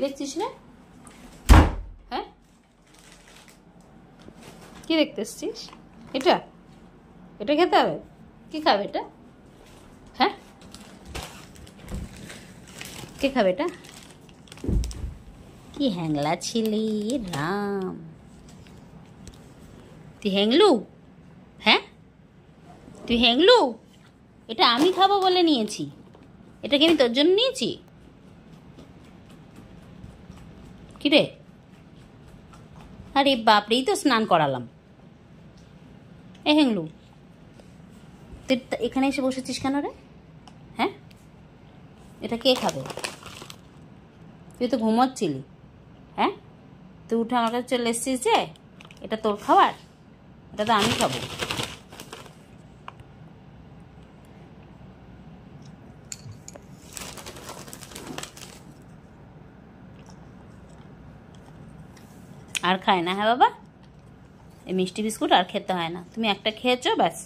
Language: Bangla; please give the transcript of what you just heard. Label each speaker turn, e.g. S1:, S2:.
S1: দেখছিস রে? হ্যাঁ, কি দেখতে এসছিস? এটা এটা খেতে হবে? কি খাবে এটা? হ্যাঁ, কে খাবে এটা? কি হ্যাংলা ছিলি রাম, তুই হ্যাংলু? হ্যাঁ, তুই হ্যাংলু? এটা আমি খাবো বলে নিয়েছি, এটা কি আমি তোর জন্য নিয়েছি? কি রে? আরে বাপরেই তো স্নান করালাম। এ হ্যাংলু, তুই এখানে এসে বসেছিস কেন রে? হ্যাঁ, এটা কে খাবে? তুই তো ঘুমোচ্ছিলি। হ্যাঁ, তুই উঠে আমার কাছে চলে এসছিস যে এটা তোর খাবার, এটা তো আমি খাবো। আর খায় না? হ্যাঁ বাবা, এই মিষ্টি বিস্কুট আর খেতে হয় না, তুমি একটা খেয়েছো ব্যাস।